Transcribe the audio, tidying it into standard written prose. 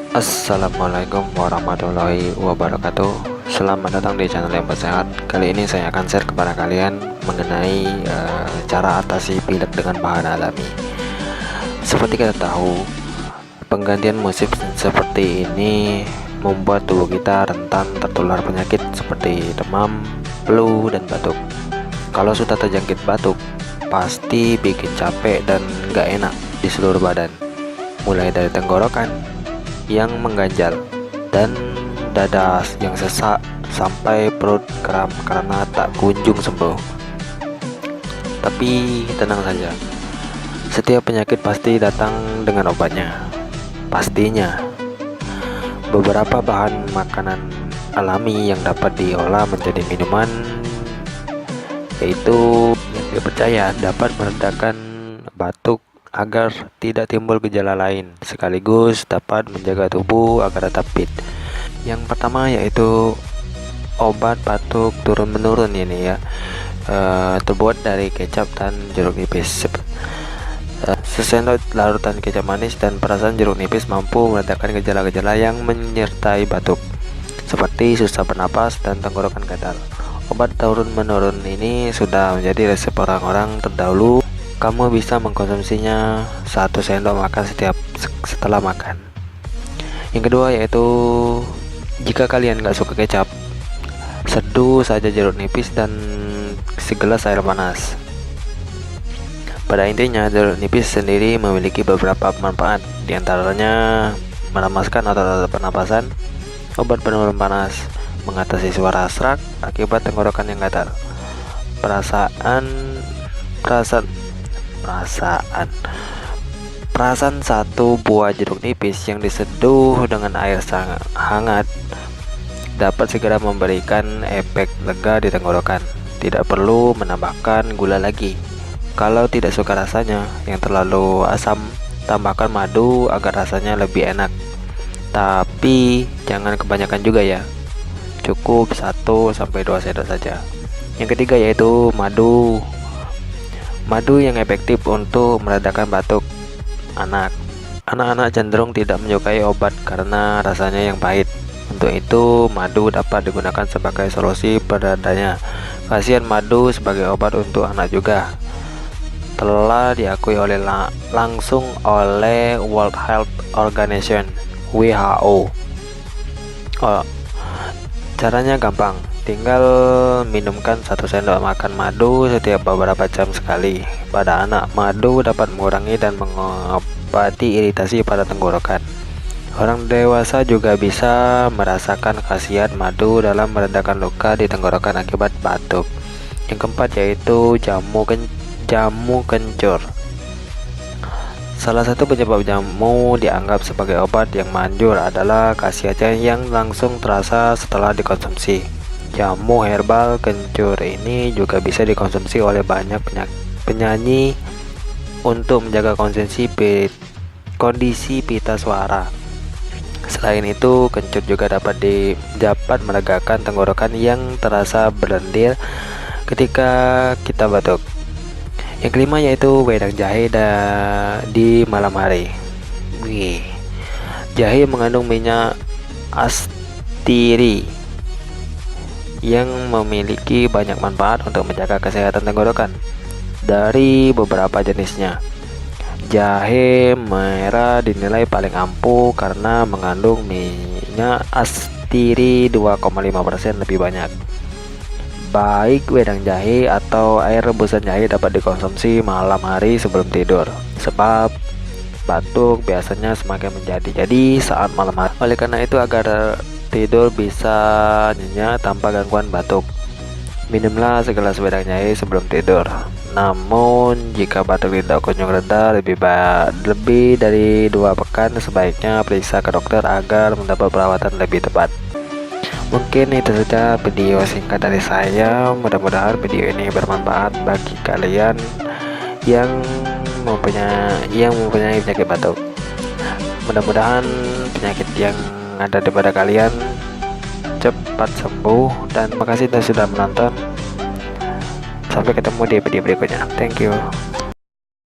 Assalamualaikum warahmatullahi wabarakatuh. Selamat datang di channel yang bersehat. Kali ini saya akan share kepada kalian mengenai cara atasi pilek dengan bahan alami. Seperti kita tahu, penggantian musim seperti ini membuat tubuh kita rentan tertular penyakit seperti demam, flu, dan batuk. Kalau sudah terjangkit batuk, pasti bikin capek dan gak enak di seluruh badan, mulai dari tenggorokan yang mengganjal dan dada yang sesak sampai perut kram karena tak kunjung sembuh. Tapi tenang saja, setiap penyakit pasti datang dengan obatnya. Pastinya beberapa bahan makanan alami yang dapat diolah menjadi minuman, yaitu yang dipercaya dapat meredakan batuk agar tidak timbul gejala lain, sekaligus dapat menjaga tubuh agar tetap fit. Yang pertama yaitu obat batuk turun-menurun ini ya, terbuat dari kecap dan jeruk nipis. Sesendok larutan kecap manis dan perasan jeruk nipis mampu meredakan gejala-gejala yang menyertai batuk, seperti susah bernapas dan tenggorokan gatal. Obat turun-menurun ini sudah menjadi resep orang-orang terdahulu. Kamu bisa mengkonsumsinya 1 sendok makan setelah makan. Yang kedua yaitu, jika kalian gak suka kecap, seduh saja jeruk nipis dan segelas air panas. Pada intinya, jeruk nipis sendiri memiliki beberapa manfaat, diantaranya meramaskan otot pernapasan, obat penurun panas, mengatasi suara serak akibat tenggorokan yang gatal, Perasan 1 buah jeruk nipis yang diseduh dengan air sangat hangat dapat segera memberikan efek lega di tenggorokan. Tidak perlu menambahkan gula lagi. Kalau tidak suka rasanya yang terlalu asam, tambahkan madu agar rasanya lebih enak. Tapi jangan kebanyakan juga ya. Cukup 1-2 sendok saja. Yang ketiga yaitu madu yang efektif untuk meredakan batuk. Anak-anak cenderung tidak menyukai obat karena rasanya yang pahit. Untuk itu, madu dapat digunakan sebagai solusi peredanya. Khasiat madu sebagai obat untuk anak juga telah diakui langsung oleh World Health Organization (WHO). Caranya gampang, tinggal minumkan 1 sendok makan madu setiap beberapa jam sekali. Pada anak, madu dapat mengurangi dan mengobati iritasi pada tenggorokan. Orang dewasa juga bisa merasakan khasiat madu dalam meredakan luka di tenggorokan akibat batuk. Yang keempat yaitu jamu kencur. Salah satu penyebab jamu dianggap sebagai obat yang manjur adalah khasiatnya yang langsung terasa setelah dikonsumsi. Jamu herbal kencur ini juga bisa dikonsumsi oleh banyak penyanyi untuk menjaga kondisi pita suara. Selain itu, kencur juga dapat melegakan tenggorokan yang terasa berlendir ketika kita batuk. Yang kelima yaitu wedang jahe di malam hari. Jahe mengandung minyak astiri yang memiliki banyak manfaat untuk menjaga kesehatan tenggorokan. Dari beberapa jenisnya, jahe merah dinilai paling ampuh karena mengandung minyak astiri 2,5% lebih banyak. Baik wedang jahe atau air rebusan jahe dapat dikonsumsi malam hari sebelum tidur, sebab batuk biasanya semakin menjadi saat malam hari. Oleh karena itu, agar tidur bisa nyenyak tanpa gangguan batuk, minumlah segelas wedang jahe sebelum tidur. Namun jika batuk tidak kunjung reda lebih dari 2 pekan, sebaiknya periksa ke dokter agar mendapat perawatan lebih tepat. Mungkin itu saja video singkat dari saya. Mudah-mudahan video ini bermanfaat bagi kalian yang mempunyai penyakit batuk. Mudah-mudahan penyakit yang ada pada kalian cepat sembuh, dan makasih sudah menonton. Sampai ketemu di video berikutnya. Thank you.